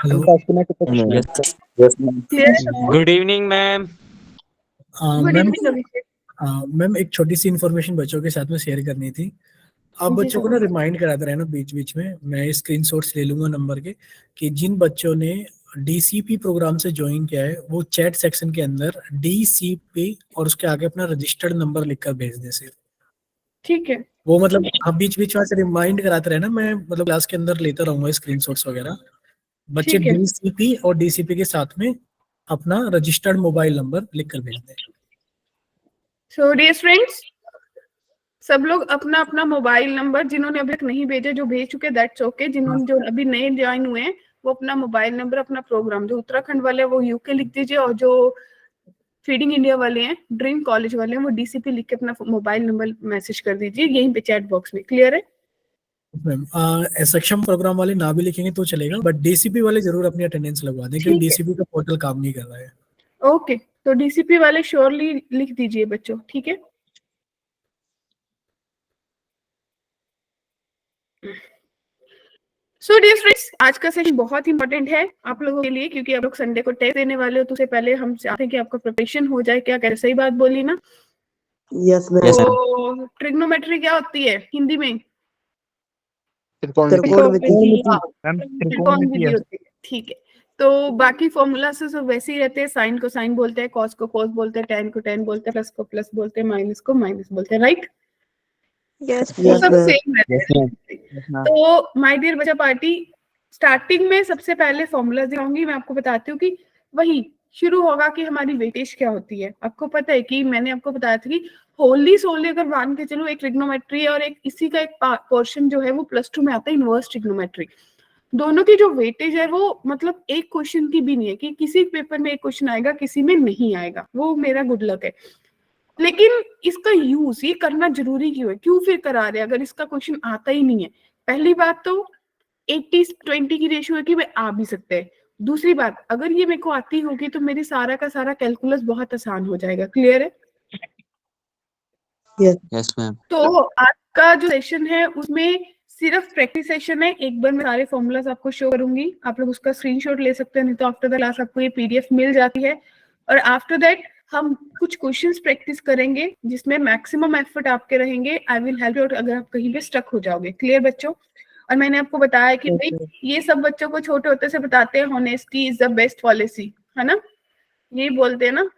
Hello good evening ma'am. Ma'am एक छोटी सी information बच्चों के साथ में शेयर करनी थी। आप बच्चों को ना रिमाइंड कराते रहना बीच बीच में। मैं स्क्रीनशॉट्स ले लूंगा नंबर के कि जिन बच्चों ने डीसीपी प्रोग्राम से ज्वाइन किया है वो चैट सेक्शन के अंदर डीसीपी और उसके आगे अपना रजिस्टर्ड नंबर लिखकर भेज दें सिर्फ। ठीक है, वो मतलब आप बीच बीच में से रिमाइंड कराते रहना। मैं मतलब क्लास के अंदर लेता रहूंगा स्क्रीनशॉट्स वगैरह। बच्चे ठीक है। डीसीपी और डीसीपी के साथ में अपना रजिस्टर्ड मोबाइल नंबर लिखकर भेज दें। सो डियर फ्रेंड्स, सब लोग अपना अपना मोबाइल नंबर, जिन्होंने अभी तक नहीं भेजा, जो भेज चुके दैट्स ओके। जिन्होंने जो अभी नए ज्वाइन हुए हैं वो अपना मोबाइल नंबर, अपना प्रोग्राम, जो उत्तराखंड वाले हैं वो यूके लिख दीजिए, और जो फीडिंग इंडिया वाले हैं, ड्रीम कॉलेज वाले हैं, वो डीसीपी लिख के अपना मोबाइल नंबर मैसेज कर दीजिए यहीं पे चैट बॉक्स में। क्लियर है मैम सक्षम प्रोग्राम वाले ना भी लिखेंगे तो चलेगा, बट डीसीपी वाले जरूर अपनी अटेंडेंस लगवा दें क्योंकि डीसीपी का पोर्टल काम नहीं कर रहा है। ओके, तो डीसीपी वाले श्योरली लिख दीजिए बच्चों, ठीक है। सो डियर फ्रेंड्स, आज का सेशन बहुत इंपॉर्टेंट है आप लोगों के लिए, क्योंकि आप लोग संडे को टेस्ट देने वाले हो, तो उससे पहले हम चाहते हैं कि आपका प्रिपरेशन हो जाए। क्या कह रहे, सही बात बोली ना? Yes ma'am. तो ट्रिग्नोमेट्री क्या होती है हिंदी में? त्रिकोणमिति होती है, ठीक है। तो बाकी फॉर्मूला से सब वैसे ही रहते हैं। साइन को साइन बोलते हैं, कॉस को कॉस बोलते हैं, टेन को टेन बोलते हैं, प्लस को प्लस बोलते हैं, माइनस को माइनस बोलते हैं, राइट? वो सब सेम रहते हैं। तो माय डियर बच्चा पार्टी, स्टार्टिंग में सबसे पहले फॉर्मूला दिखाऊंगी। मैं आपको बताती हूँ कि वही शुरू होगा कि हमारी वेटेज क्या होती है। आपको पता है कि मैंने आपको बताया था कि होली सोली अगर मान के चलो, एक ट्रिग्नोमेट्री और एक इसी का एक पोर्शन जो है वो +2 में आता है, इनवर्स ट्रिग्नोमेट्री। दोनों की जो वेटेज है वो मतलब एक क्वेश्चन की भी नहीं है कि किसी पेपर में एक क्वेश्चन आएगा, किसी में नहीं आएगा। वो मेरा गुड लक है। लेकिन इसका यूज ये करना जरूरी क्यों है, क्यों फिर करा रहे हैं अगर इसका क्वेश्चन आता ही नहीं है? पहली बात तो 80-20 की रेशियो है कि वे आ भी सकते हैं। दूसरी बात, अगर ये मेरे को आती होगी तो मेरी सारा का सारा कैलकुलस बहुत आसान हो जाएगा। क्लियर है? Yes ma'am. तो आज का जो सेशन है उसमें सिर्फ प्रैक्टिस सेशन है। एक बार मैं सारे फॉर्मूलाज आपको शो करूंगी, आप लोग उसका स्क्रीनशॉट ले सकते हैं, नहीं तो आफ्टर द क्लास आपको ये पीडीएफ मिल जाती है। और आफ्टर दैट हम कुछ क्वेश्चंस प्रैक्टिस करेंगे जिसमें मैक्सिमम एफर्ट आपके रहेंगे। I will help you out अगर आप कहीं पे स्टक हो जाओगे। क्लियर बच्चों? और मैंने आपको बताया कि भाई ये सब बच्चों को छोटे होते से बताते हैं, honesty is the best policy, है ना? यही बोलते हैं ना?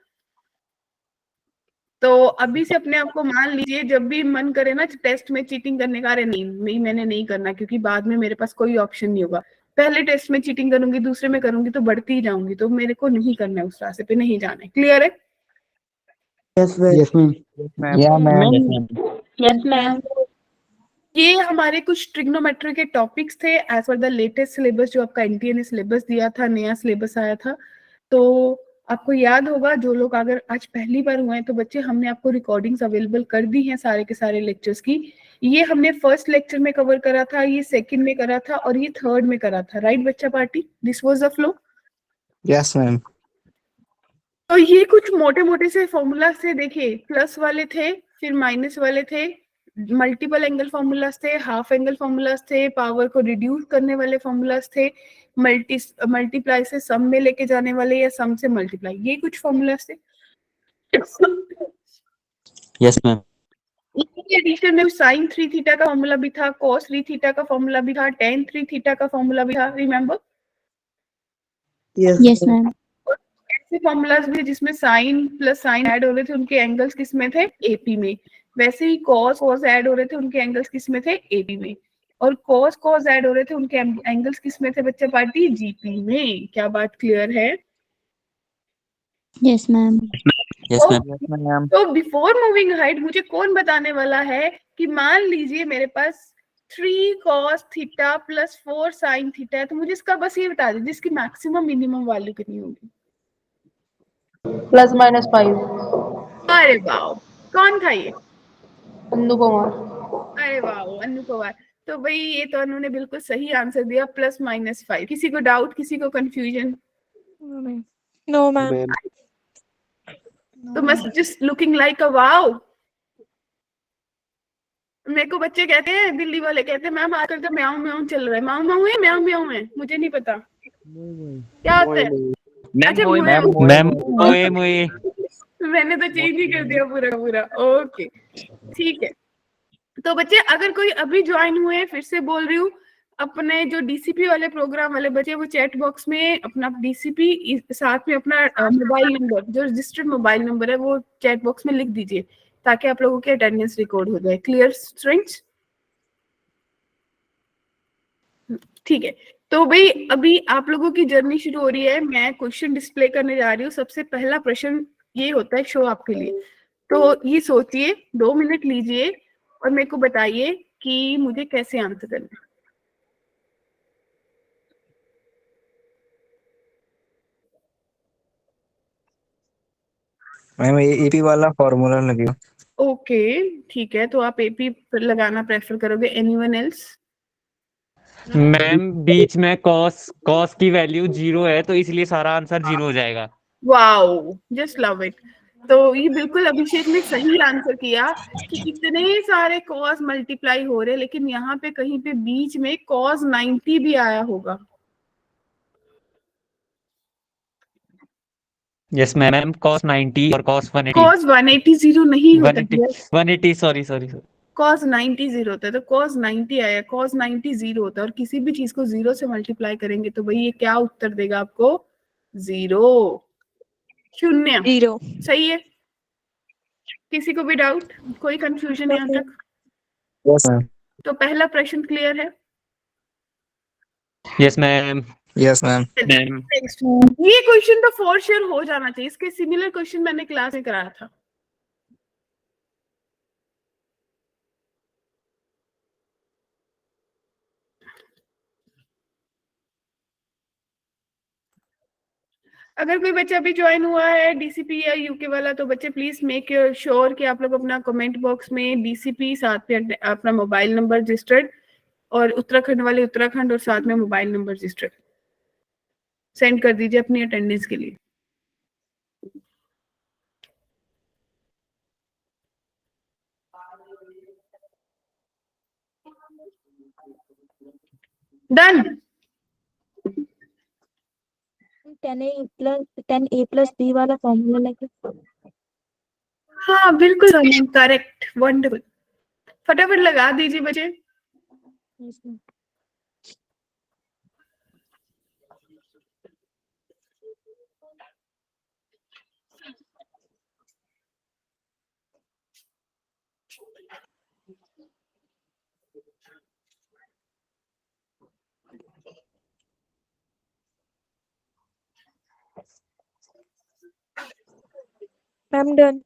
तो अभी से अपने आप को मान लीजिए, जब भी मन करे ना टेस्ट में चीटिंग करने का, अरे नहीं मैंने नहीं करना, क्योंकि बाद में मेरे पास कोई ऑप्शन नहीं होगा। पहले टेस्ट में चीटिंग करूंगी, दूसरे में करूंगी तो बढ़ती ही जाऊंगी, तो मेरे को नहीं करना है, उस रास्ते पे नहीं जाना है। क्लियर है? Yes ma'am. ये हमारे कुछ ट्रिग्नोमेट्री के टॉपिक्स थे as per the latest syllabus जो आपका एनटीए ने सिलेबस दिया था, नया सिलेबस आया था। तो आपको याद होगा, जो लोग अगर आज पहली बार हुए हैं तो बच्चे, हमने आपको रिकॉर्डिंग्स अवेलेबल कर दी हैं सारे के सारे लेक्चर्स की। ये हमने फर्स्ट लेक्चर में कवर करा था, ये सेकंड में करा था, और ये थर्ड में करा था, राइट बच्चा party? This was the flow. Yes ma'am. तो ये कुछ मोटे मोटे से फॉर्मूला थे। देखिए, प्लस वाले थे, फिर माइनस वाले थे, मल्टीपल एंगल फॉर्मूलाज थे, हाफ एंगल फॉर्मूलाज थे, पावर को रिड्यूस करने वाले फॉर्मूलाज थे, मल्टीप्लाई से सम में लेके जाने वाले, या सम से मल्टीप्लाई, ये कुछ फॉर्मूलाज थे। Yes ma'am. एडिशन में साइन 3 थीटा का फॉर्मूला भी था, कॉस 3 थीटा का फॉर्मूला भी था, टेन 3 थीटा का फॉर्मूला भी था, रिमेम्बर? Yes ma'am. ऐसे फॉर्मूलाज भी जिसमें साइन प्लस साइन ऐड हो रहे थे, उनके एंगल्स किस में थे? एपी में। वैसे ही कॉस कॉस ऐड हो रहे थे, उनके एंगल्स किस में थे? एपी में। और कॉस कॉस ऐड हो रहे थे, उनके एंगल्स किस में थे बच्चे पार्टी? जीपी में। क्या बात क्लियर है? Yes ma'am. Yes ma'am. तो बिफोर मूविंग हाइड, मुझे कौन बताने वाला है कि मान लीजिए मेरे पास 3 cos theta plus 4 sin theta है, तो मुझे इसका बस ये बता दीजिए इसकी मैक्सिमम मिनिमम वैल्यू कितनी होगी? +-5। अरे वाह, कौन था ये? अन्नू कुमार। अरे वाह, अन्नू कुमार। तो भाई ये तो अन्नू ने बिल्कुल सही आंसर दिया, +-5। किसी को डाउट, किसी को कंफ्यूजन? No ma'am. तो must just looking like a wow. मेरे को बच्चे कहते हैं, दिल्ली वाले कहते हैं, मैम आजकल तो म्याऊं म्याऊं चल रहा है। म्याऊं म्याऊं है, म्याऊं म्याऊं है, मुझे नहीं पता। क्या होता है? अच्छा मोए मैम मोए मोए मैंने तो चेंज ही कर दिया पूरा का पूरा। ओके ठीक है। तो बच्चे अगर कोई अभी ज्वाइन हुए हैं, फिर से बोल रही हूँ, अपने जो डीसीपी वाले प्रोग्राम वाले बच्चे वो चैट बॉक्स में अपना डीसीपी साथ में अपना मोबाइल नंबर, जो रजिस्टर्ड मोबाइल नंबर है वो चैट बॉक्स में लिख दीजिए ताकि आप लोगों की अटेंडेंस रिकॉर्ड हो जाए। Clear strings? ठीक है। तो भाई अभी आप लोगों की जर्नी शुरू हो रही है। मैं क्वेश्चन डिस्प्ले करने जा रही हूँ। सबसे पहला प्रश्न ये होता है शो आपके लिए। तो ये सोचिए, 2 मिनट लीजिए और मेरे को बताइए कि मुझे कैसे आंसर करना है। मैम एपी वाला फॉर्मूला लगेगा। ओके ठीक है, तो आप एपी लगाना प्रेफर करोगे। Anyone else? मैम बीच में कॉस कॉस की वैल्यू 0 है तो इसलिए सारा आंसर 0 हो जाएगा। Wow, just love it. तो ये बिल्कुल अभिषेक ने सही आंसर किया कि इतने सारे कॉस मल्टीप्लाई हो रहे, लेकिन यहाँ पे कहीं पे बीच में कॉस 90 भी आया होगा। यस मैम कॉस 90 और कॉस 180 कॉस 180 जीरो नहीं होता 180 180 sorry sorry sorry cos 90 zero होता है। तो कॉस 90 आया, कॉस 90 जीरो होता है। और किसी भी चीज को जीरो से मल्टीप्लाई करेंगे तो भाई ये क्या उत्तर देगा आपको? जीरो, शून्य। 0. सही है? किसी को भी डाउट, कोई कंफ्यूजन यहाँ तक? Yes ma'am. तो पहला प्रश्न क्लियर है? Yes ma'am yes ma'am. Ma'am next, ये क्वेश्चन तो फॉर श्योर हो जाना चाहिए। इसके सिमिलर क्वेश्चन मैंने क्लास में कराया था। अगर कोई बच्चा अभी ज्वाइन हुआ है डीसीपी या यूके वाला, तो बच्चे प्लीज मेक श्योर कि आप लोग अपना कमेंट बॉक्स में डीसीपी साथ में अपना मोबाइल नंबर रजिस्टर्ड, और उत्तराखंड वाले उत्तराखंड और साथ में मोबाइल नंबर रजिस्टर्ड सेंड कर दीजिए अपनी अटेंडेंस के लिए। डन। 10a plus b वाला फॉर्मूला लगे। हाँ बिल्कुल करेक्ट, वंडरफुल। फटाफट लगा दीजिए बच्चे। Yes, ma'am. I'm done.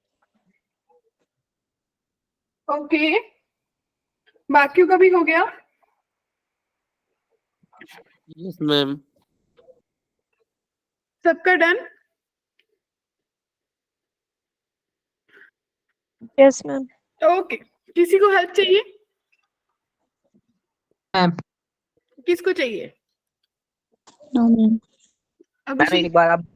Okay, बाकियों का भी हो गया? Yes ma'am. सबका डन? Yes, ma'am. ओके, किसी को हेल्प चाहिए? मैम किसको चाहिए? No, ma'am. अभिषेक, एक बार आप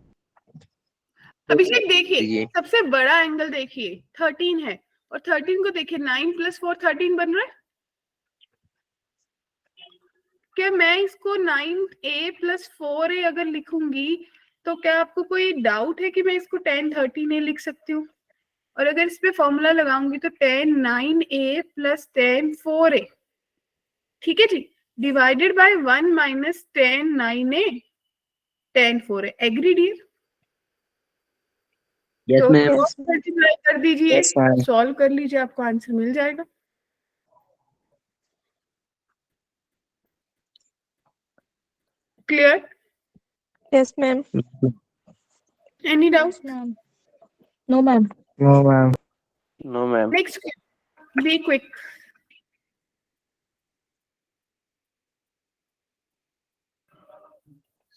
अभिषेक देखिए, दीजिए। सबसे बड़ा एंगल देखिए, 13 है, और 13 को देखिए, 9 + 4 13 बन रहा है। क्या मैं इसको 9a + 4a अगर लिखूंगी तो क्या आपको कोई डाउट है कि मैं इसको 10 13a लिख सकती हूँ? और अगर इस पे फॉर्मूला लगाऊंगी तो 10 9a + 10 4a, ठीक है जी, divided by 1 - 10 9a 10 4a। Agree dear? Yes तो मैम। क्रॉस मल्टीप्लाई कर दीजिए, यस मैम। सॉल्व कर लीजिए, आपको आंसर मिल जाएगा। Clear? Yes, ma'am. Any doubt? Yes, ma'am. No, ma'am. No ma'am. No ma'am. Next, be quick.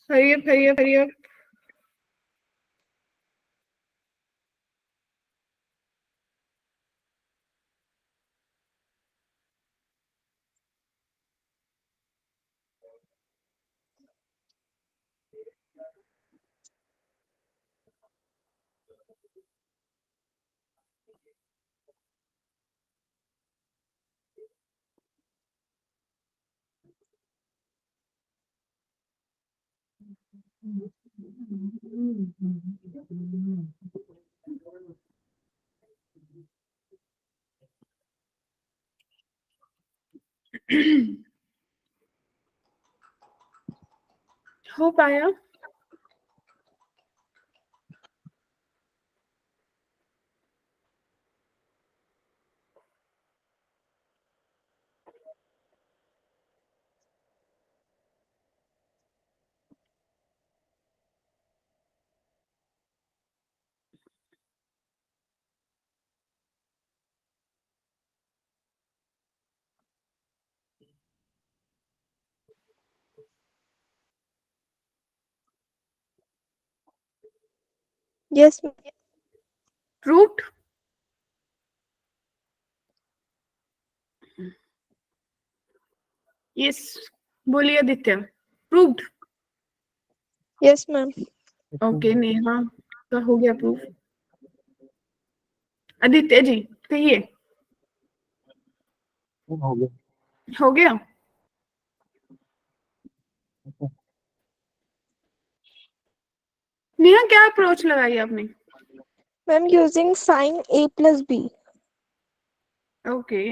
Hurry up hurry up hurry up. हो पाया? Yes, ma'am. Proved? Yes. बोलिए Aditya. Proved? Yes, ma'am. Okay Neha का हो गया proof. Aditya ji कहिए। हो गया। हो गया? नेहा क्या अप्रोच लगाई आपने? Ma'am, using sine A plus B. Okay.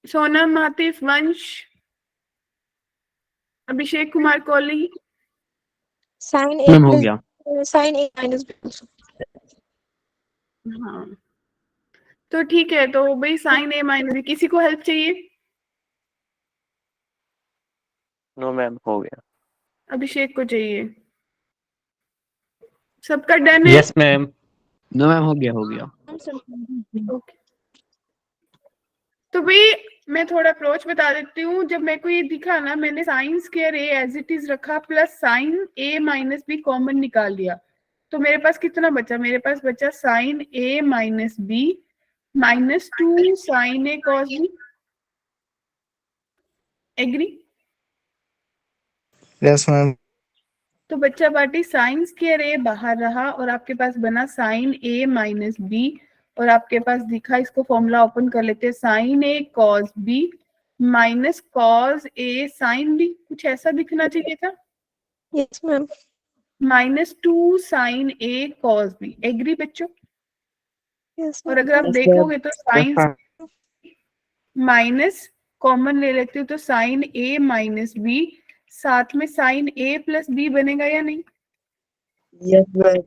Sonam, Atif, Vansh, Abhishek Kumar Kohli. Sine A ma'am हो plus गया। sine A minus B. हाँ तो ठीक है, तो भाई साइन ए माइनस बी। किसी को हेल्प चाहिए? नो मैम हो गया। अभिषेक को चाहिए। सबका डन है? Yes ma'am. नो मैम हो गया हो गया। ओके। तो भाई मैं थोड़ा अप्रोच बता देती हूँ। जब मेरे को ये दिखा ना, मैंने sine square A as it is रखा plus sine A minus B common निकाल लिया। तो मेरे पास कितना बचा? मेरे पास बचा sine A minus B minus 2 sine A cos B. Agree? Yes ma'am. तो बच्चा पार्टी साइन स्क्वायर ए बाहर रहा और आपके पास बना साइन ए माइनस बी, और आपके पास दिखा, इसको फॉर्मूला ओपन कर लेते हैं, sine A cos B minus cos A sine B. कुछ ऐसा दिखना चाहिए था। Yes, ma'am. Minus 2 sine A cos B. Agree बच्चों? Yes, और ma'am. अगर आप यस देखोगे तो yes sine ma'am. Minus common ले लेते हो तो साइन ए माइनस बी, साथ में साइन ए प्लस बी बनेगा या नहीं? Yes ma'am.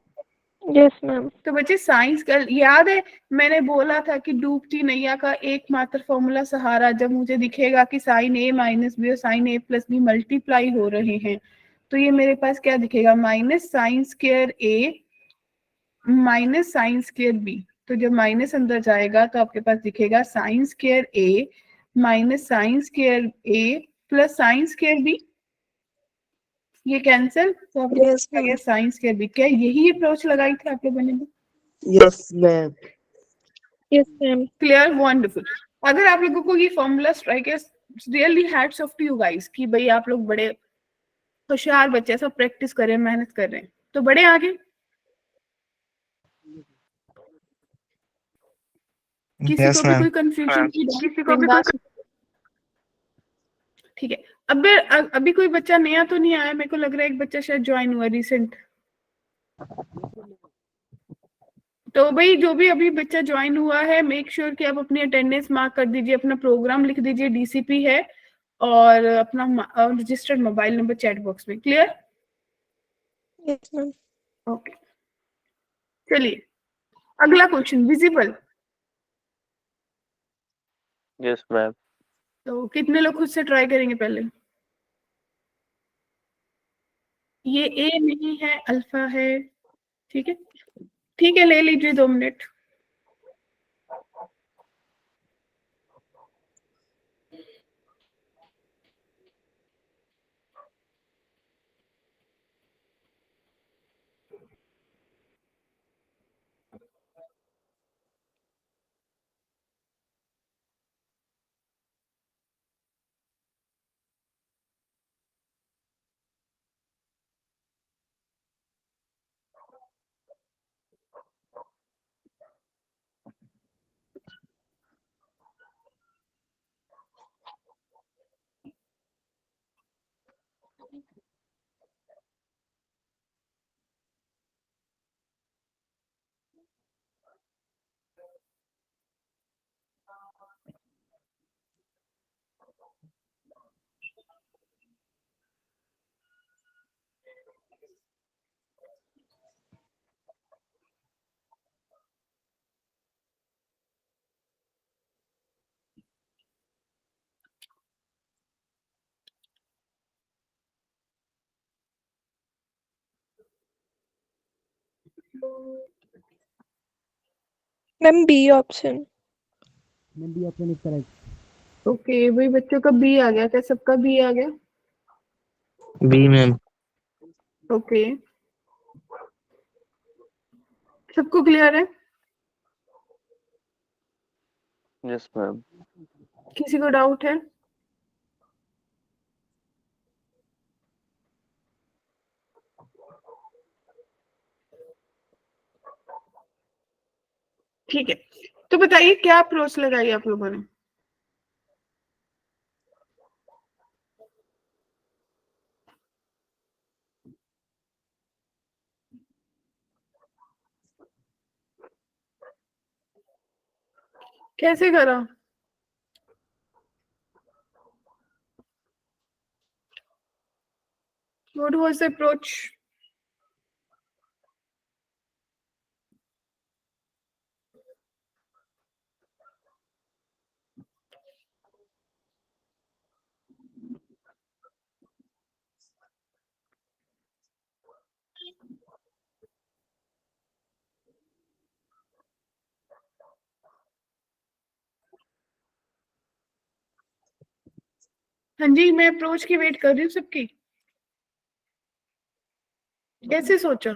Yes, ma'am. तो बच्चे साइंस का याद है, मैंने बोला था कि डूबती नैया का एकमात्र फॉर्मूला सहारा, जब मुझे दिखेगा कि साइन ए माइनस बी और sine A plus B multiply हो रहे हैं, तो ये मेरे पास क्या दिखेगा? Minus sine square A minus sine square B. तो जब माइनस अंदर जाएगा तो आपके पास दिखेगा sine square A minus sine square A plus sine square B. ये कैंसिल, तो आपके Yes, पास ma'am. Sine square B. क्या यही अप्रोच लगाई थी आप लोगों ने भी? Yes ma'am. Yes, ma'am. Clear? Wonderful. अगर आप लोगों को ये फॉर्मूला स्ट्राइक है, really hats off to you guys कि भाई आप लोग बड़े होशियार बच्चे, सब प्रैक्टिस कर रहे हैं, मेहनत कर रहे हैं, तो बड़े आगे। किसी यस को भी मैम। कोई कंफ्यूजन? किसी को भी कोई? ठीक है। अब अभी कोई बच्चा नया तो नहीं आया? मेरे को लग रहा है एक बच्चा शायद ज्वाइन हुआ रिसेंट। तो भाई जो भी अभी बच्चा ज्वाइन हुआ है, मेक श्योर कि आप अपनी अटेंडेंस मार्क कर दीजिए, अपना प्रोग्राम लिख दीजिए, डीसीपी है, और अपना registered mobile number chat box में। क्लियर? Yes, ma'am. ओके चलिए अगला क्वेश्चन। विजिबल? Yes ma'am. तो कितने लोग खुद से ट्राई करेंगे पहले? ये ए नहीं है, अल्फा है। ठीक है, ठीक है, ले लीजिए 2 minute. Ma'am B option. B option is correct. Okay, वही बच्चों का बी आ गया, क्या सबका बी आ गया? B ma'am. ओके, सबको क्लियर है? Yes, ma'am. किसी को डाउट है? ठीक है, तो बताइए क्या अप्रोच लगाई आप लोगों ने? कैसे करा? What was the approach? हाँ जी, मैं अप्रोच की वेट कर रही हूँ सबकी। कैसे सोचा?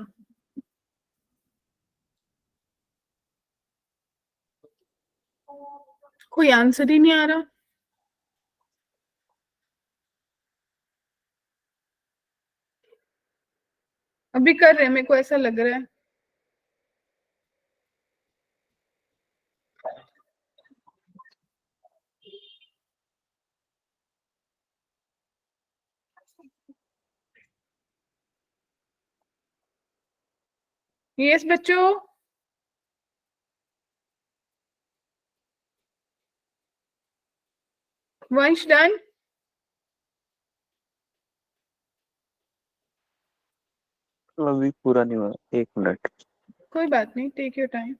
कोई आंसर ही नहीं आ रहा। अभी कर रहे हैं, मेरे को ऐसा लग रहा है। यस बच्चों, वंश डन। अभी पूरा नहीं हुआ, 1 मिनट। कोई बात नहीं, टेक योर टाइम।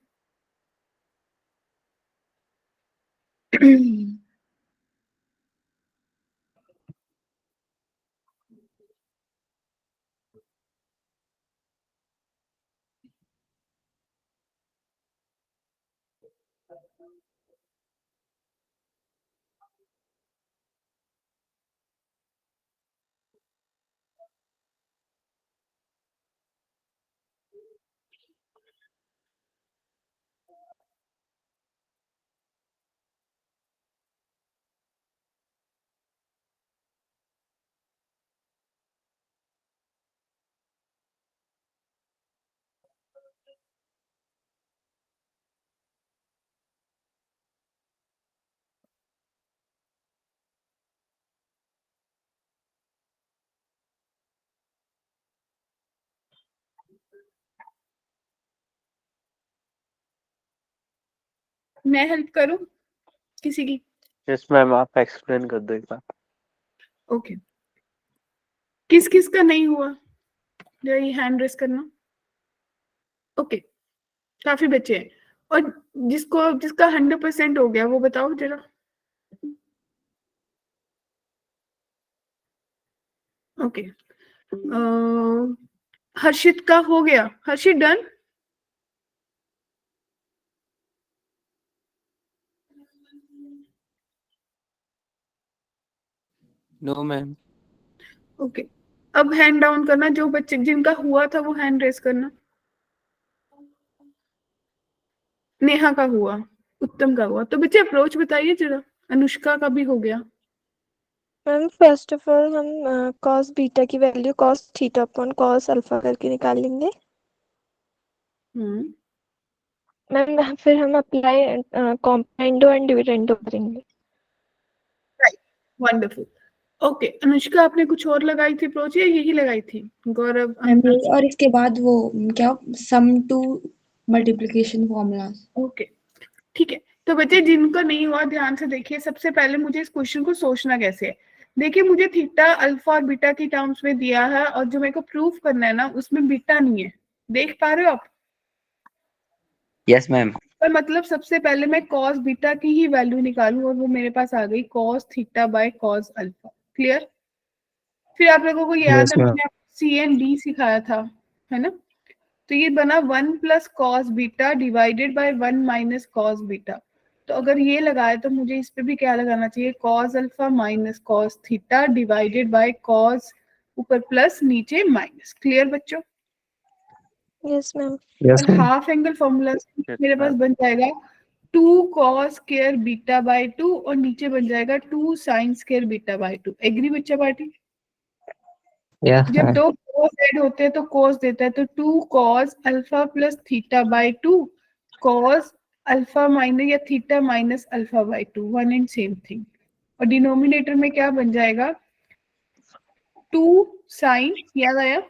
मैं हेल्प करूं किसी की? यस मैम, आप एक्सप्लेन कर दो एक बार। ओके, किस किस का नहीं हुआ? जरा ये हैंड रेस करना। ओके, काफी बच्चे हैं। और जिसका 100% हो गया वो बताओ जरा। ओके, हर्षित का हो गया। Harshit done? No ma'am. Okay, अब हैंड डाउन करना, जो बच्चे जिनका हुआ था वो हैंड रेस करना। नेहा का हुआ, उत्तम का हुआ। तो बच्चे अप्रोच बताइए जरा। अनुष्का का भी हो गया। मैम फर्स्ट ऑफ ऑल हम कॉस बीटा की value cos theta upon cos alpha करके निकाल लेंगे। मैम फिर हम अप्लाई कॉम्पाइंडो एंड डिविडेंडो करेंगे। वंडरफुल। ओके अनुष्का, आपने कुछ और लगाई थी अप्रोच या यही लगाई थी? गौरव, और इसके बाद वो क्या, सम टू मल्टीप्लिकेशन फॉर्मूलाज। ओके ठीक है। तो बच्चे जिनका नहीं हुआ ध्यान से देखिए। सबसे पहले मुझे इस क्वेश्चन को सोचना कैसे है। देखिए मुझे थीटा, अल्फा और बीटा की टर्म्स में दिया है और जो मेरे को प्रूफ करना है ना उसमें बीटा नहीं है। देख पा रहे हो आप? Yes ma'am. पर मतलब सबसे पहले मैं कॉस बीटा की ही वैल्यू निकालूं और वो मेरे पास आ गई cos theta by cos alpha. Clear? फिर आप लोगों को याद Yes, है ma'am. मैंने सी एंड डी सिखाया था, है ना? तो ये बना 1 plus cos beta divided by 1 minus cos beta. तो अगर ये लगाए तो मुझे इस पे भी क्या लगाना चाहिए, cos alpha minus cos theta divided by cos, ऊपर प्लस नीचे माइनस। क्लियर बच्चों? Yes ma'am. Yes, और ma'am. Half angle formula Yes, मेरे पास ma'am. बन जाएगा 2 कॉस स्क्वायर बीटा बाय 2 और नीचे बन जाएगा 2 sine square beta by 2। Agree बच्चा पार्टी? Yes, जब ma'am. दो कॉस ऐड होते हैं तो कॉस देता है, तो 2 cos alpha plus theta by 2 cos alpha minus या theta minus alpha by 2, one and same thing. और डिनोमिनेटर में क्या बन जाएगा, 2 साइन, याद आया,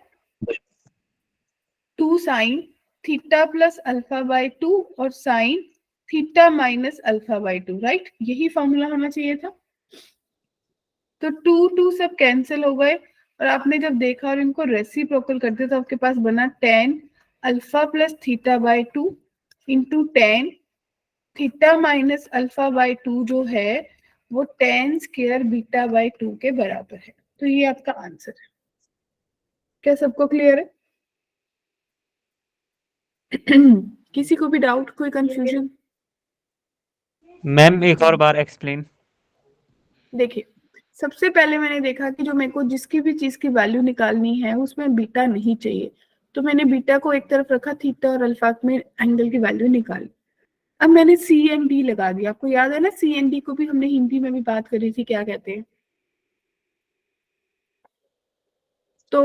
2 sine theta plus alpha by 2 और sine theta minus alpha by 2, right? यही फॉर्मूला होना चाहिए था। तो 2 सब कैंसिल हो गए और आपने जब देखा और इनको रेसिप्रोकल करते तो आपके पास बना tan alpha plus theta by 2 into tan theta minus alpha by 2 जो है वो tan स्क्वायर बीटा बाय 2 के बराबर है। तो ये आपका आंसर है। क्या सबको क्लियर है? किसी को भी डाउट, कोई कंफ्यूजन? मैम एक और बार एक्सप्लेन। देखिए सबसे पहले मैंने देखा कि जो मेरे को जिसकी भी चीज की वैल्यू निकालनी है उसमें बीटा नहीं चाहिए, तो मैंने बीटा को एक तरफ रखा, थीटा और अल्फा में एंगल की वैल्यू निकाली। अब मैंने सी एंड डी लगा दिया। आपको याद है ना, सी एंड डी को भी हमने हिंदी में भी बात करी थी, क्या कहते हैं? तो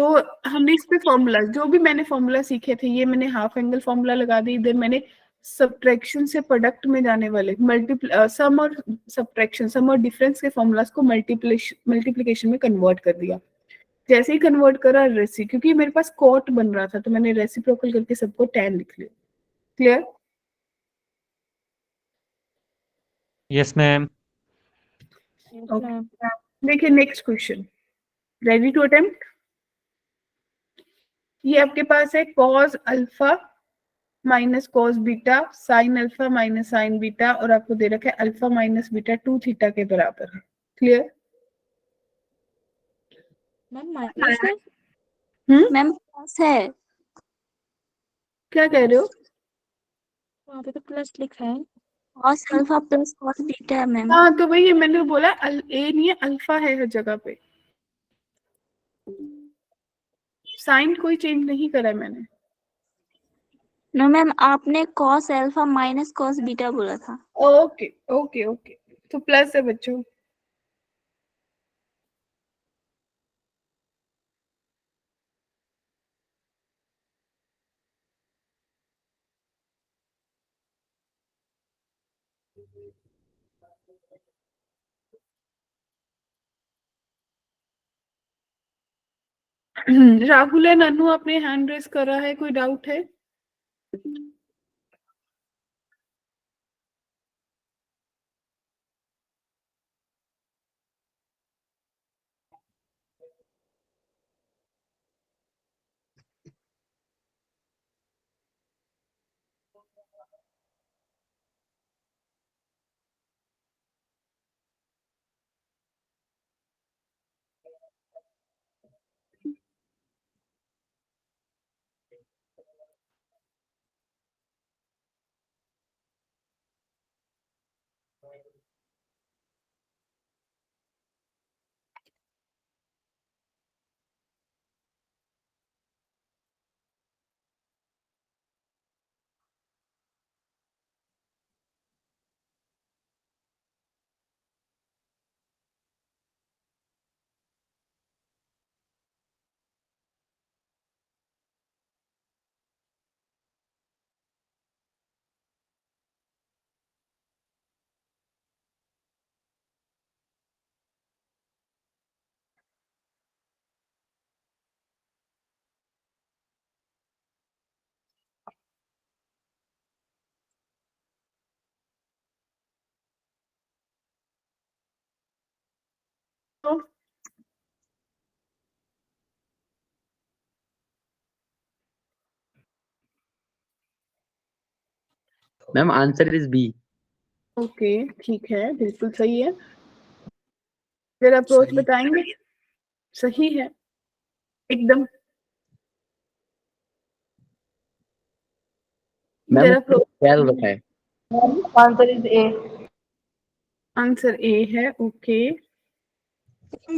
हमने इस पे फॉर्मूला, जो भी मैंने फॉर्मूला सीखे थे, ये मैंने हाफ एंगल फॉर्मूला लगा दी। इधर मैंने सब्ट्रैक्शन से प्रोडक्ट में जाने वाले सम और सब्ट्रैक्शन, सम और डिफरेंस के फॉर्मूलाज को मल्टीप्लिकेशन में कन्वर्ट कर दिया। जैसे ही कन्वर्ट करा रेसी, क्योंकि मेरे पास कॉट बन रहा था तो मैंने रेसिप्रोकल करके सबको tan लिख लिया। क्लियर? Yes ma'am. ओके देखिए next question, ready to attempt? ये आपके पास है cos alpha minus cos beta sine alpha minus sine beta और आपको दे रखा है अल्फा माइनस बीटा 2 थीटा के बराबर है। क्लियर? मैम माइनस है, मैम प्लस है, क्या कह रहे हो? वहाँ पे तो प्लस लिखा है। Cos alpha plus cos beta है मैम। हाँ तो वही मैंने बोला, ए नहीं है, अल्फा है हर जगह पे। साइन कोई चेंज नहीं करा है मैंने। नो मैम, आपने cos alpha minus cos beta बोला था। ओके ओके ओके, तो प्लस है बच्चों। राहुल है, नन्नू आपने हैंड रेस करा है, कोई डाउट है? को? Ma'am answer is B. Okay, ठीक है, बिल्कुल सही है। फिर अप्रोच सही। बताएंगे? सही है एकदम। मैम फिर अप्रोच, क्या रखा है? Answer is A. Answer A है। Okay,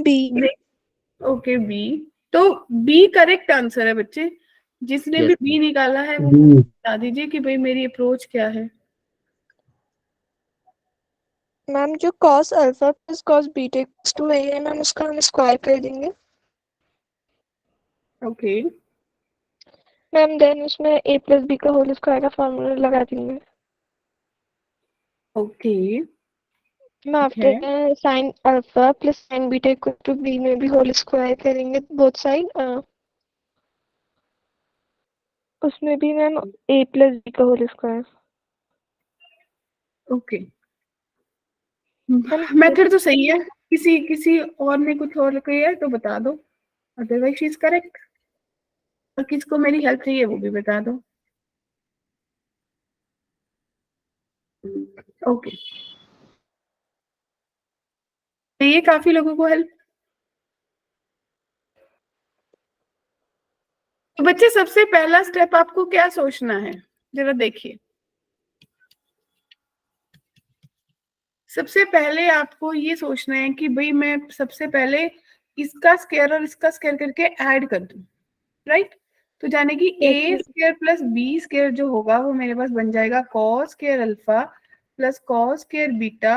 B. Okay B. तो बी करेक्ट आंसर है बच्चे। जिसने भी Yes. बी निकाला है वो मुझे बता दीजिए कि भाई मेरी अप्रोच क्या है। मैम जो cos alpha plus cos beta equals to A है मैम, उसका हम स्क्वायर कर देंगे। ओके, मैम देन उसमें a प्लस बी का होल स्क्वायर का फॉर्मूला लगा देंगे। Okay, ma'am after sine alpha plus sine beta equal to B में भी होल स्क्वायर करेंगे बोथ साइड। उसमें भी मैम a प्लस बी का होल स्क्वायर। ओके। मेथड तो सही है। किसी किसी और ने कुछ और किया है तो बता दो, अदरवाइज शी इज करेक्ट। और किसको मेरी हेल्प चाहिए वो भी बता दो। ओके, ये काफी लोगों को हेल्प। तो बच्चे सबसे पहला स्टेप आपको क्या सोचना है, जरा देखिए। सबसे पहले आपको ये सोचना है कि भाई मैं सबसे पहले इसका स्क्वायर और इसका स्क्वायर करके ऐड कर दूं, राइट? तो जाने की ए स्क्वायर प्लस बी स्क्वायर जो होगा वो मेरे पास बन जाएगा cos square alpha plus cos square beta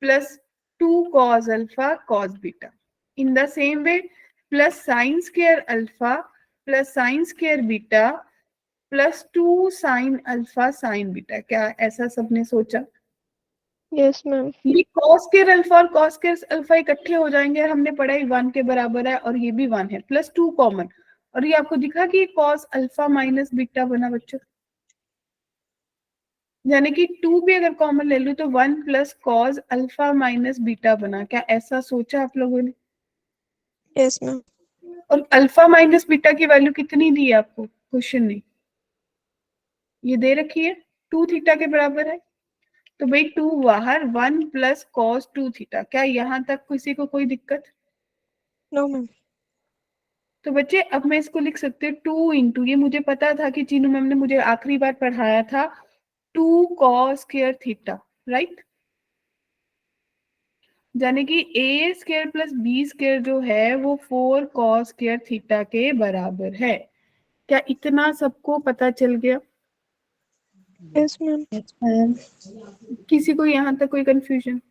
plus 2 cos alpha cos beta. In the same way plus sine square alpha plus sine square beta plus 2 sine alpha sign beta. क्या ऐसा सबने सोचा? Yes ma'am. ये cos square alpha और cos square alpha इकट्ठे हो जाएंगे। हमने पढ़ा है 1 के बराबर है और ये भी 1 है, प्लस 2 कॉमन। और ये आपको दिखा कि कॉस अल्फा माइनस बीटा बना बच्चों, यानी कि 2 भी अगर कॉमन ले लूं तो 1 plus cos alpha minus beta बना। क्या ऐसा सोचा आप लोगों ने? Yes ma'am. और अल्फा माइनस बीटा की वैल्यू कितनी दी है आपको क्वेश्चन ने? ये दे रखी है 2 थीटा के बराबर है। तो भाई 2 बाहर, 1 प्लस कॉस 2 थीटा। क्या यहाँ तक किसी को कोई दिक्कत? No ma'am. तो बच्चे अब मैं इसको लिख सकती हूँ 2 इंटू, ये मुझे पता था कि चीनू मैम ने मुझे आखिरी बार पढ़ाया था, 2 कॉस स्क्वायर थीटा, राइट? यानी कि ए स्क्वायर प्लस बी स्क्वायर जो है वो 4 कॉस स्क्वायर थीटा के बराबर है। क्या इतना सबको पता चल गया? Yes ma'am. Yes ma'am. किसी को यहाँ तक कोई कंफ्यूजन?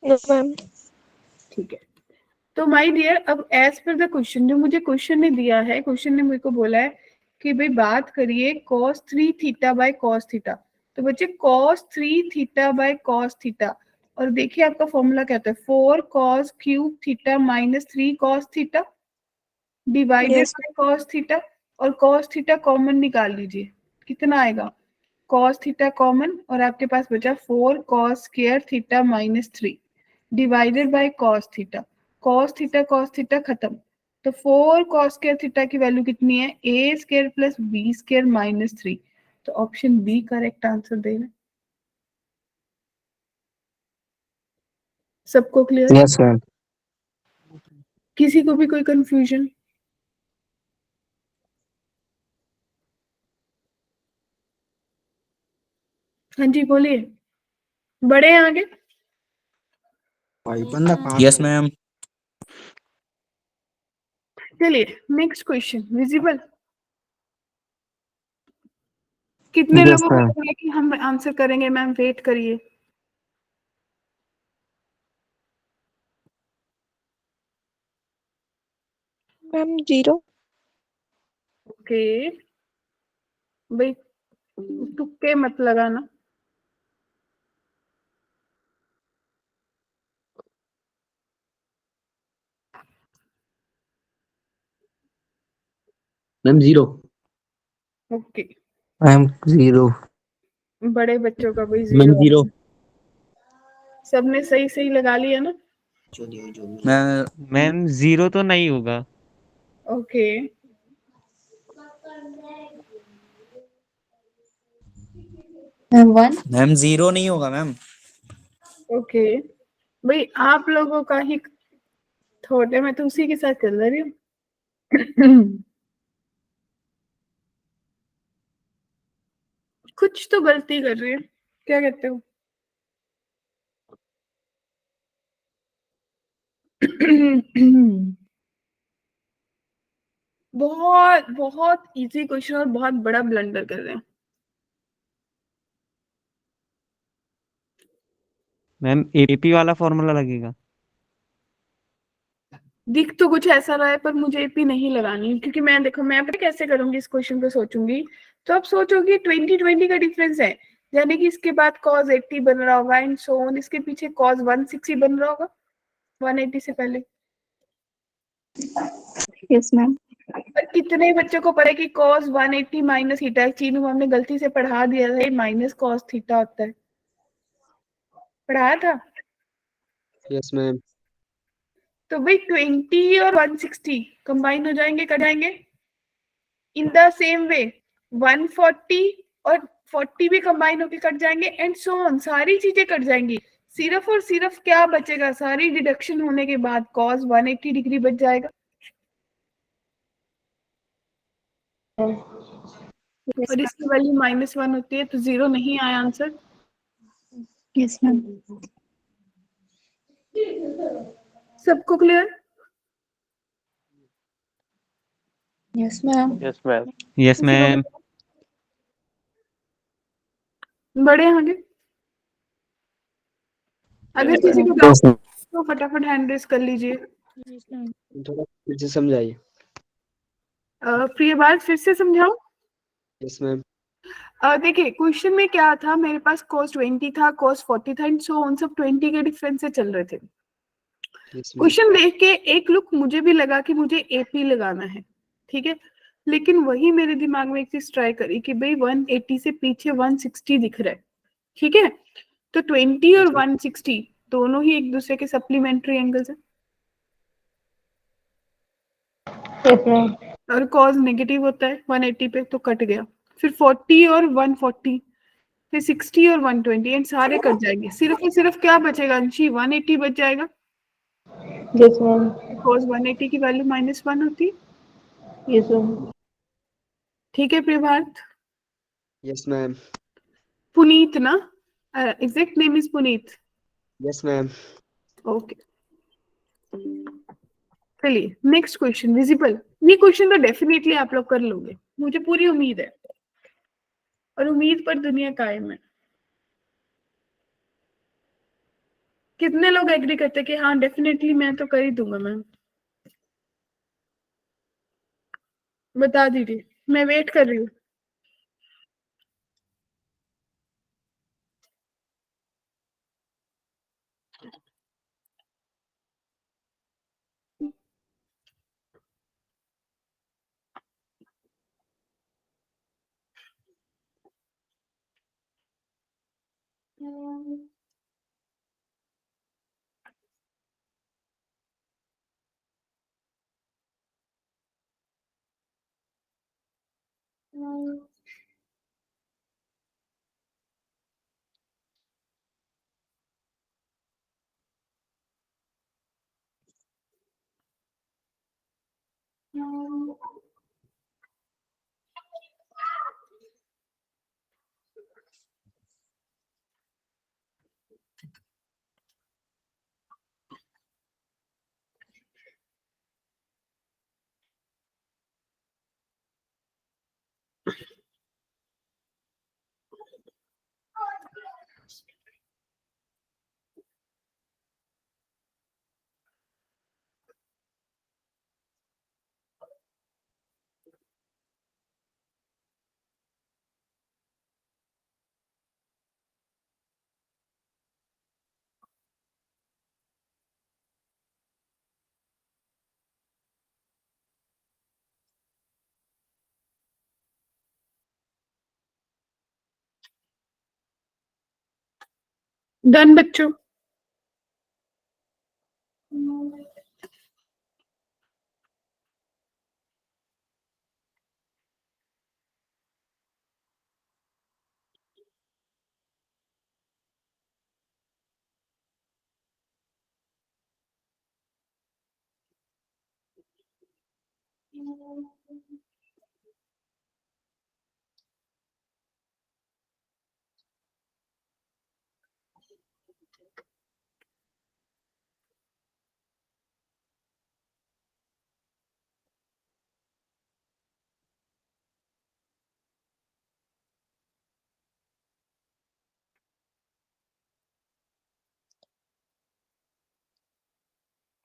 No ma'am. ठीक है। तो माय डियर, अब एज पर द क्वेश्चन, जो मुझे क्वेश्चन ने दिया है, क्वेश्चन ने मुझे को बोला है कि भाई बात करिए cos 3 theta by cos theta. तो बच्चे cos 3 theta by cos theta, और देखिए आपका फॉर्मूला क्या होता है, 4 cos cube theta minus 3 cos theta divided Yes. By cos theta. और cos थीटा कॉमन निकाल लीजिए, कितना आएगा? cos थीटा कॉमन और आपके पास बचा 4 cos square theta minus 3 divided by cos theta. cos theta खत्म, तो 4 cos स्क्वायर थीटा की वैल्यू कितनी है? A square plus B square minus 3। तो ऑप्शन बी करेक्ट आंसर देना। सबको क्लियर? Yes ma'am. किसी को भी कोई कंफ्यूजन? हाँ जी बोलिए, बड़े हैं आगे। Yes ma'am. चलिए नेक्स्ट क्वेश्चन। विजिबल? कितने Yes, लोगों को ma'am. लगा कि हम आंसर करेंगे? मैम वेट करिए। मैम 0। ओके भाई, तुक्के मत लगाना। मैम 0। Okay, ma'am 0। बड़े बच्चों का भाई मैम 0। 0। सबने सही सही लगा लिया ना? मैं मैम 0 तो नहीं होगा। Okay, ma'am 1। मैम 0 नहीं होगा मैम। ओके भाई, आप लोगों का ही थॉट है, मैं तो उसी के साथ चल रही हूँ। कुछ तो गलती कर रही है, क्या कहते हो? बहुत बहुत इजी क्वेश्चन और बहुत बड़ा ब्लंडर कर रहे हैं। मैम एपी वाला फॉर्मूला लगेगा। दिख तो कुछ ऐसा रहा है, पर मुझे एपी नहीं लगानी, क्योंकि मैं देखो, मैं पता कैसे करूंगी इस क्वेश्चन पे सोचूंगी। तो अब सोचोगी 20-20 का डिफरेंस है, यानी कि इसके बाद cos 80 बन रहा होगा एंड सो ऑन, इसके पीछे cos 160 बन रहा होगा 180 से पहले। Yes ma'am. पर कितने बच्चों को पता है कि cos 180 माइनस थीटा, एक चीज हमने गलती से पढ़ा दिया था, माइनस cos थीटा होता है, पढ़ाया था। Yes ma'am. तो भाई 20 और 160 कंबाइन हो जाएंगे, कट जाएंगे। इन द सेम वे 140 और 40 भी कंबाइन होकर कट जाएंगे एंड सो ऑन, सारी चीजें कट जाएंगी। सिर्फ और सिर्फ क्या बचेगा, सारी डिडक्शन होने के बाद cos 180 डिग्री बच जाएगा। और इसकी वैल्यू -1 होती है, तो 0 नहीं आया आंसर। Yes ma'am. सबको clear? Yes ma'am. Yes ma'am. Yes ma'am. बड़े आगे, अगर Yes, किसी ma'am. को डाउट तो फटाफट हैंड रेस कर लीजिए। थोड़ा फिर से समझाइए। प्रिय बात फिर से समझाओ। Yes ma'am. देखिए क्वेश्चन में क्या था, मेरे पास cos 20 था, cos 40 था एंड सो ऑन, सब 20 के डिफरेंस से चल रहे थे। Yes ma'am. क्वेश्चन देख के एक लुक मुझे भी लगा कि मुझे एपी लगाना है, ठीक है। लेकिन वही मेरे दिमाग में एक चीज ट्राई करी कि भाई 180 से पीछे 160 दिख रहा है, ठीक है। तो 20 और 160 दोनों ही एक दूसरे के सप्लीमेंट्री एंगल्स है, यस मैम। और कॉज नेगेटिव होता है 180 पे, तो कट गया। फिर 40 और 140, फिर 60 और 120 एंड सारे कट जाएंगे। सिर्फ और सिर्फ क्या बचेगा अंशी, 180 बच जाएगा। Yes ma'am. बिकॉज 180 की वैल्यू -1 होती, यस मैम। ठीक है प्रभात। Yes ma'am. पुनीत ना, exact name is Puneet. Yes ma'am. Okay, चलिए नेक्स्ट क्वेश्चन, विजिबल। ये क्वेश्चन तो डेफिनेटली आप लोग कर लोगे, मुझे पूरी उम्मीद है, और उम्मीद पर दुनिया कायम है। कितने लोग एग्री करते हैं कि हाँ डेफिनेटली मैं तो कर ही दूंगा मैम? बता दीजिए, मैं वेट कर रही हूँ। डन बच्चों,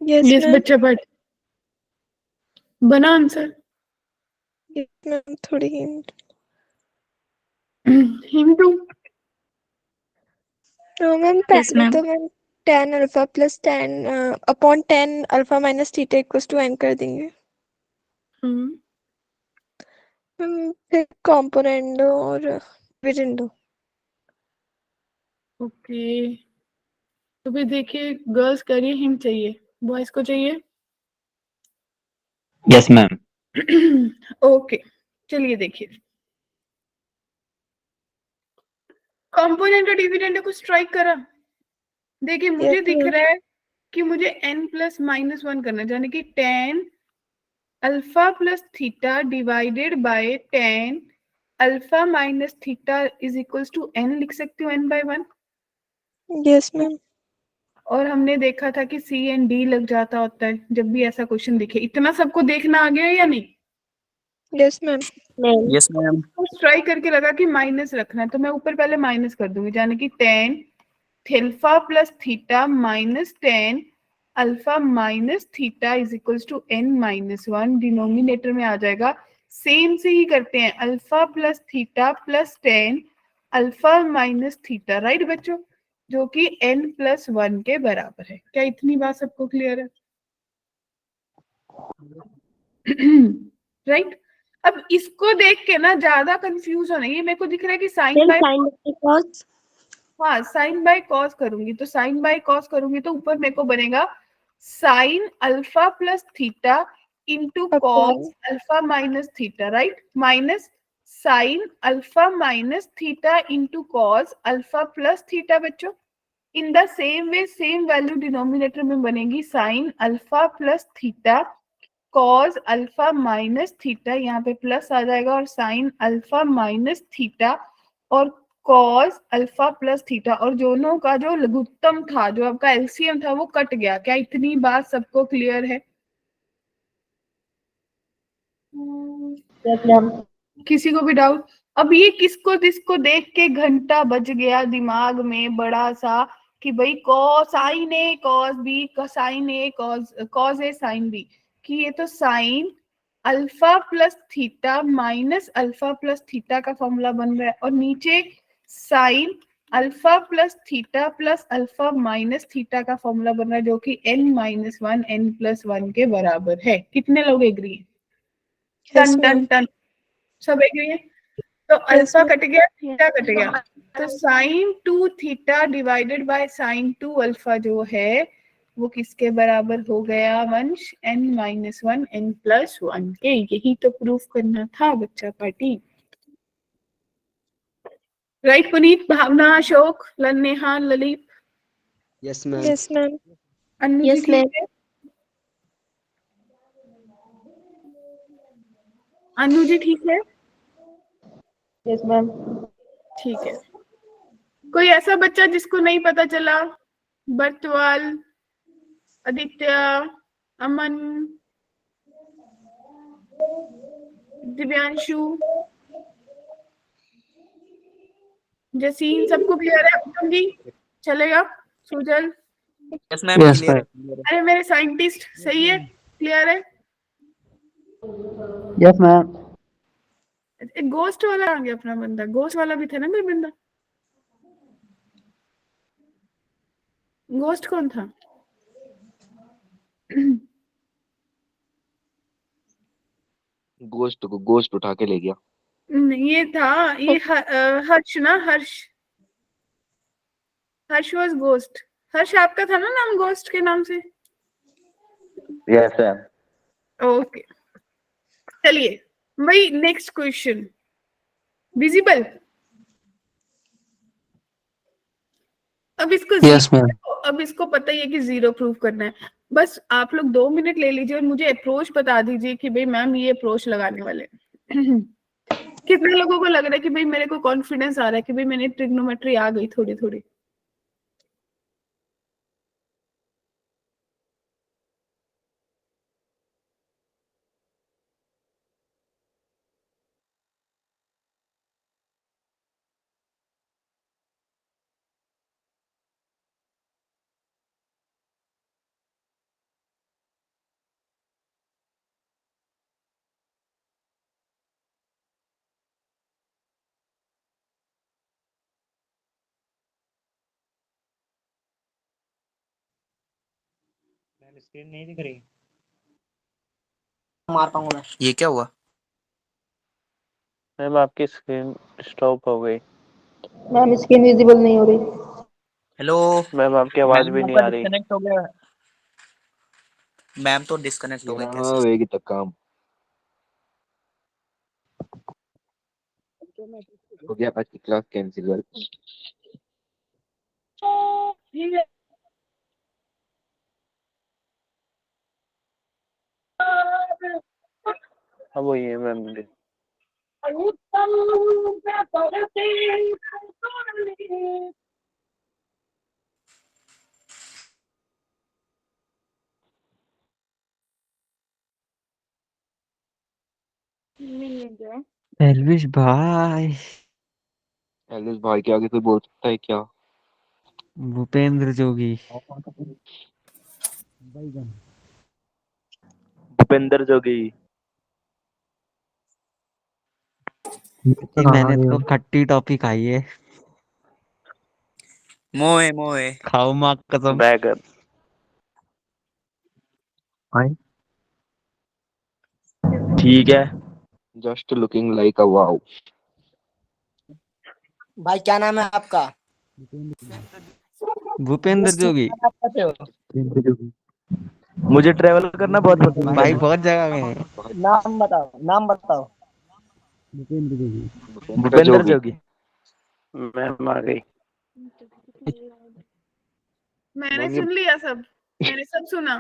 Yes, यस ma'am. बच्चा बट बना आंसर Yes, ma'am. थोड़ी hint. Hindu No, ma'am. Yes, पहले ma'am. तो ma'am tan alpha plus tan upon tan alpha minus theta equals to n कर देंगे। फिर कॉम्पोनेंडो और विजेंडो। ओके तो फिर देखिए गर्ल्स करिए हिंट चाहिए बॉयज को चाहिए यस मैम। ओके चलिए देखिए कंपोनेंट और डिविडेंड को स्ट्राइक करा देखिए मुझे Yes, दिख ma'am. रहा है कि मुझे n प्लस माइनस वन करना है यानी कि tan alpha plus theta divided by tan alpha minus theta is equals to n लिख सकती हूँ n बाय 1 Yes, ma'am. और हमने देखा था कि सी एंड डी लग जाता होता है जब भी ऐसा क्वेश्चन दिखे इतना सबको देखना आ गया है या नहीं Yes, ma'am. Yes ma'am. Strike करके लगा कि माइनस रखना है तो मैं ऊपर पहले माइनस कर दूंगी यानी कि tan alpha plus theta minus tan alpha minus theta is equals to n minus one denominator में आ जाएगा सेम से ही करते हैं alpha plus theta plus tan alpha minus theta right बच्चों जो कि n प्लस वन के बराबर है क्या इतनी बात सबको क्लियर है राइट अब इसको देख के ना ज्यादा कंफ्यूज होना ये मेरे को दिख रहा है कि साइन बाय cos हाँ साइन बाय कॉस करूंगी तो साइन बाय कॉस करूंगी तो ऊपर मेरे को बनेगा sine alpha plus theta into cos alpha minus theta right minus sine alpha minus theta into cos alpha plus theta बच्चों in the same way same value denominator में बनेगी sine alpha plus theta cos alpha minus theta यहाँ पे plus आ जाएगा और sine alpha minus theta और cos alpha plus theta और दोनों का जो लघुत्तम था जो आपका एलसीएम था वो कट गया क्या इतनी बात सबको क्लियर है yes ma'am किसी को भी डाउट अब ये किसको देख के घंटा बज गया दिमाग में बड़ा सा कि भाई sine A cos B sine A cos A sine B कि ये तो sine alpha plus theta minus alpha plus theta का फॉर्मूला बन रहा है और नीचे sine alpha plus theta plus alpha minus theta का फॉर्मूला बन रहा है जो कि n minus one n plus one के बराबर है कितने लोग एग्री है Yes, टन ma'am. टन टन सब एग्री है तो अल्फा कट गया थीटा कट गया तो sine two theta divided by sine two alpha जो है वो किसके बराबर हो गया Vansh n minus one n plus one के यही तो प्रूफ करना था बच्चा party right Puneet Bhavna Ashok Neha Lalit Yes, ma'am. Yes, ma'am. Annu ji Yes, ma'am. ठीक है अन्नू जी ठीक है yes ma'am ठीक है कोई ऐसा बच्चा जिसको नहीं पता चला बर्तवाल आदित्य अमन दिव्यांशु जसीन सबको क्लियर है उत्तम जी चलेगा सुजल यस मैम। अरे मेरे साइंटिस्ट सही है क्लियर है यस मैम। गोस्ट वाला आ गया अपना बंदा गोस्ट वाला भी था ना मेरा बंदा गोस्ट कौन था गोश्त उठा के ले गया। ये था ये हर्ष ना हर्ष वाज गोस्ट हर्ष आपका था ना नाम गोस्ट के नाम से यस मैम। ओके चलिए भाई नेक्स्ट क्वेश्चन विजिबल अब इसको Yes, ma'am. अब इसको पता ही है कि जीरो प्रूव करना है बस आप लोग 2 मिनट ले लीजिए और मुझे अप्रोच बता दीजिए कि भाई मैम ये अप्रोच लगाने वाले कितने लोगों को लग रहा है कि भाई मेरे को कॉन्फिडेंस आ रहा है कि भाई मैंने ट्रिग्नोमेट्री आ गई थोड़ी थोड़ी। मैम स्क्रीन नहीं दिख रही। मार पाऊंगा मैं। ये क्या हुआ? मैम आपकी स्क्रीन स्टॉप हो गई। मैम स्क्रीन विजिबल नहीं हो रही। हेलो मैम आपकी आवाज भी नहीं आ रही। डिस्कनेक्ट हो गया। मैम तो डिस्कनेक्ट हो गई हाँ कैसे? वेगी तक काम हो गया। आज की क्लास कैंसिल कर। अब वही है मैम। एलविश भाई, एलिस भाई के आगे कोई बोल सकता है क्या? भूपेंद्र जोगी। भूपेंद्र जोगी। ये मैंने तो खट्टी टॉफी खाई है, मोए मोए। खाओ माँ कसम। बैगर। ठीक है just looking like a wow. भाई, क्या नाम है आपका? भूपेंद्र जोगी। आप कहते हो? मुझे ट्रेवल करना बहुत पसंद भाई है। बहुत जगह में है। नाम बताओ, नाम बताओ। भूपेंद्र जोगी। मैम आ गई। मैंने सुन लिया सब, मैंने सब सुना।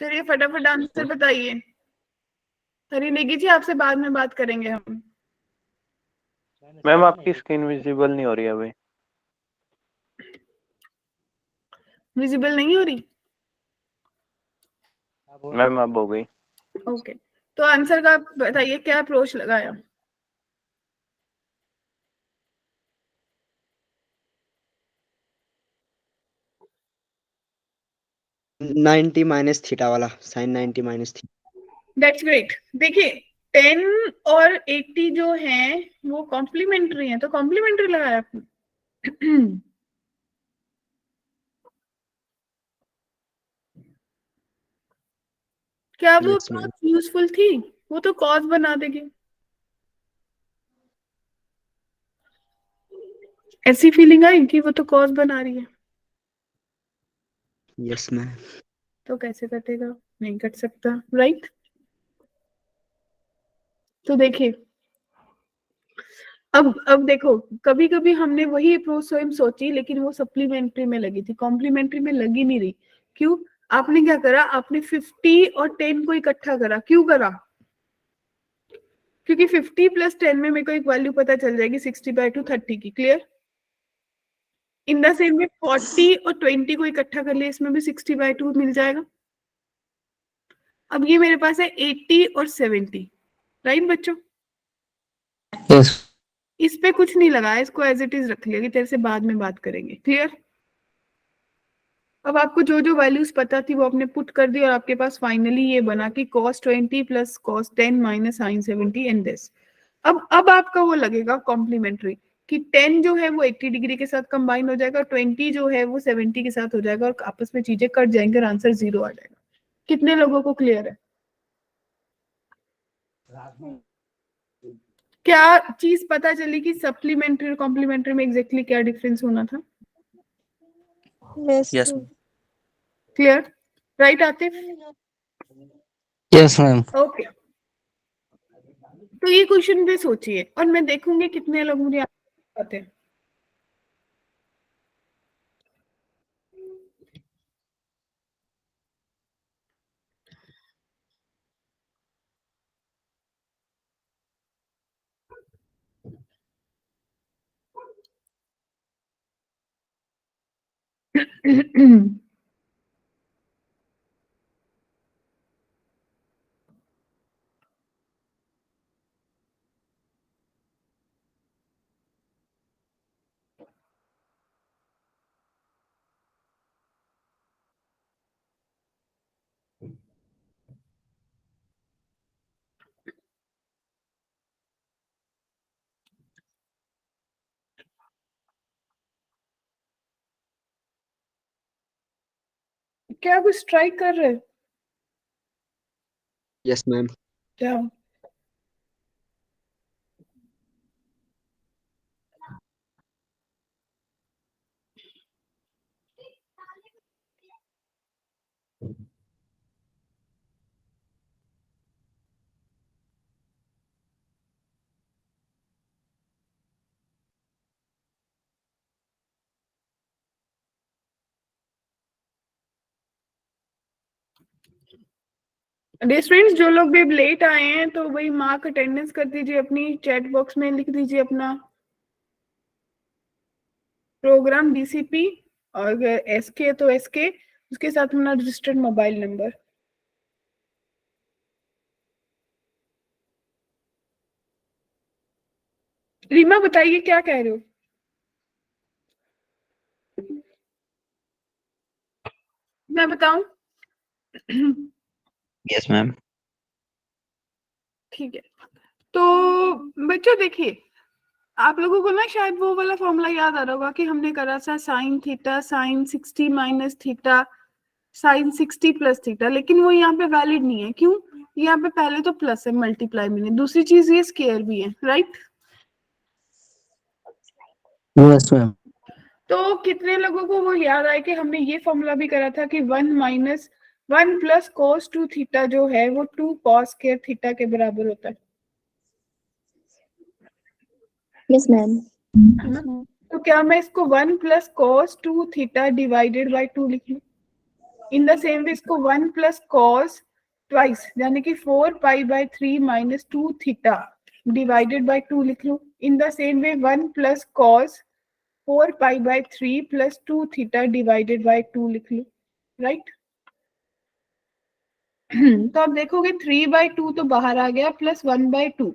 चलिए फटाफट आंसर बताइए। हरी नेगी जी आपसे बाद में बात करेंगे हम। मैम आपकी स्क्रीन विजिबल नहीं हो रही अभी। विजिबल नहीं हो रही? मैम अब हो गई। ओके, तो आंसर का बताइए क्या अप्रोच लगाया। 90 माइनस थीटा वाला sine 90 minus theta. That's great. देखिए 10 और 80 जो है वो कॉम्प्लीमेंट्री है, तो कॉम्प्लीमेंट्री लगाया आपने। क्या वो Yes, ma'am. अप्रोच यूजफुल थी? वो तो कॉज बना देगी। ऐसी फीलिंग आई कि वो तो कॉज बना रही है, यस मैम। तो कैसे कटेगा? नहीं कट सकता, राइट? तो देखिए अब देखो, कभी कभी हमने वही अप्रोच स्वयं सोची लेकिन वो सप्लीमेंट्री में लगी थी, कॉम्प्लीमेंट्री में लगी नहीं रही। क्यों? आपने क्या करा, आपने 50 और 10 को इकट्ठा करा। क्यों करा? क्योंकि 50 प्लस 10 में मेरे को एक वैल्यू पता चल जाएगी 60/2 30 की। क्लियर? इन द सेम में 40 और 20 को इकट्ठा कर लिया, इसमें भी 60/2 मिल जाएगा। अब ये मेरे पास है 80 और 70, राइट बच्चों? यस। इस पे कुछ नहीं लगाया, इसको एज इट इज रख लिया कि तेरे से बाद में बात करेंगे। क्लियर? अब आपको जो जो वैल्यूज पता थी वो आपने पुट कर दी और आपके पास फाइनली ये बना कि cos 20 plus cos 10 minus sin 70 and this. अब आपका वो लगेगा कॉम्प्लीमेंट्री कि 10 जो है वो 80 डिग्री के साथ कंबाइन हो जाएगा, 20 जो है वो 70 के साथ हो जाएगा और आपस में चीजें कट जाएंगे और आंसर 0 आ जाएगा। कितने लोगों को क्लियर है? क्या चीज पता चली कि सप्लीमेंट्री और कॉम्प्लीमेंट्री में एग्जैक्टली क्या डिफरेंस होना था? Yes clear? Right Atif? Yes ma'am. Okay, तो ये क्वेश्चन पे सोचिए और मैं देखूंगी कितने लोग मुझे आते हैं। क्या कुछ स्ट्राइक कर रहे? Yes ma'am. क्या? डियर स्टूडेंट्स, जो लोग भी लेट आए हैं तो वही मार्क अटेंडेंस कर दीजिए, अपनी चैट बॉक्स में लिख दीजिए अपना प्रोग्राम डीसीपी, और एसके तो एसके, उसके साथ अपना रजिस्टर्ड मोबाइल नंबर। रीमा बताइए क्या कह रहे हो? मैं बताऊं? Yes ma'am. ठीक है, तो बच्चों देखिए, आप लोगों को ना शायद वो वाला फॉर्मूला याद आ रहा होगा कि हमने करा था sine theta sine 60 minus theta sine 60 plus theta, लेकिन वो यहाँ पे वैलिड नहीं है। क्यों? यहाँ पे पहले तो प्लस है मल्टीप्लाई में, दूसरी चीज ये स्क्वायर भी है, राइट? Yes ma'am. तो कितने लोगों को वो याद आए कि हमने ये फॉर्मूला भी करा था कि 1 प्लस cos 2 थीटा जो है वो 2 cos स्क्वायर थीटा के बराबर होता है? Yes ma'am. है ना? तो क्या मैं इसको 1 plus cos 2 theta divided by 2 लिख लूं? इन द सेम वे इसको 1 प्लस cos ट्वाइस यानी कि 4 pi by 3 minus 2 theta divided by 2 लिख लूं? इन the same way 1 plus cos 4 pi by 3 plus 2 theta divided by 2 लिख लूं, राइट? तो आप देखोगे 3/2 तो बाहर आ गया, प्लस 1/2,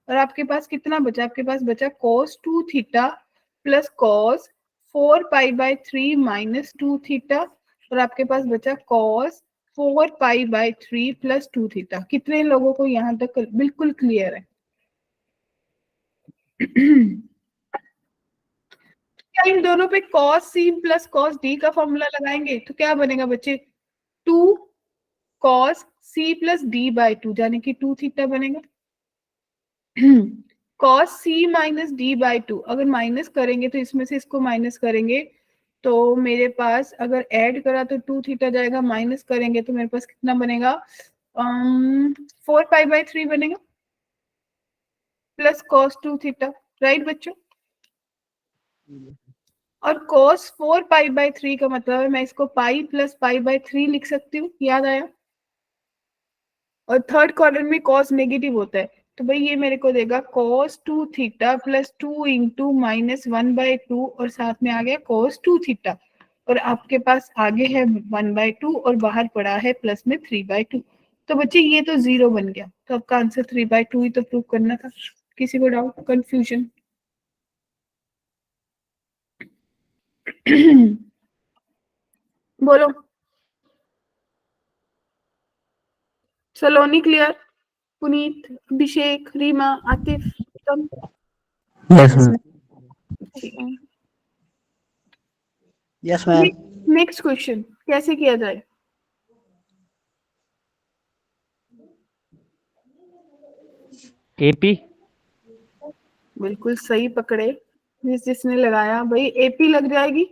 और आपके पास कितना बचा? आपके पास बचा cos 2 theta plus cos 4 pi by 3 minus 2 theta, और आपके पास बचा cos 4 pi by 3 plus 2 theta. कितने लोगों को यहाँ तक बिल्कुल क्लियर है? क्या इन दोनों पे cos c plus cos d का फॉर्मूला लगाएंगे तो क्या बनेगा बच्चे? 2 cos c plus d by 2 यानी कि 2 थीटा बनेगा। cos c minus d by 2, अगर माइनस करेंगे तो इसमें से इसको माइनस करेंगे तो मेरे पास अगर ऐड करा तो 2 थीटा जाएगा, माइनस करेंगे तो मेरे पास कितना बनेगा? 4 पाई बाई 3 बनेगा प्लस cos 2 थीटा, राइट बच्चों? और cos 4 पाई बाई 3 का मतलब है मैं इसको पाई प्लस पाई बाई 3 लिख सकती हूँ, याद आया? और थर्ड क्वाड्रेंट में cos नेगेटिव होता है, तो भाई ये मेरे को देगा cos 2 theta plus 2 into minus 1/2, और साथ में आ गया cos 2 थीटा, और आपके पास आगे है 1/2 और बाहर पड़ा है प्लस में 3/2। तो बच्चे ये तो 0 बन गया, तो आपका आंसर 3/2 ही तो प्रूव करना था। किसी को डाउट, कंफ्यूजन? बोलो। सलोनी क्लियर? पुनीत, अभिषेक, रीमा, आतिफ, तुम? Yes ma'am. Yes ma'am. Next question कैसे किया जाए? एपी। बिल्कुल सही पकड़े जिसने लगाया, भाई एपी लग जाएगी।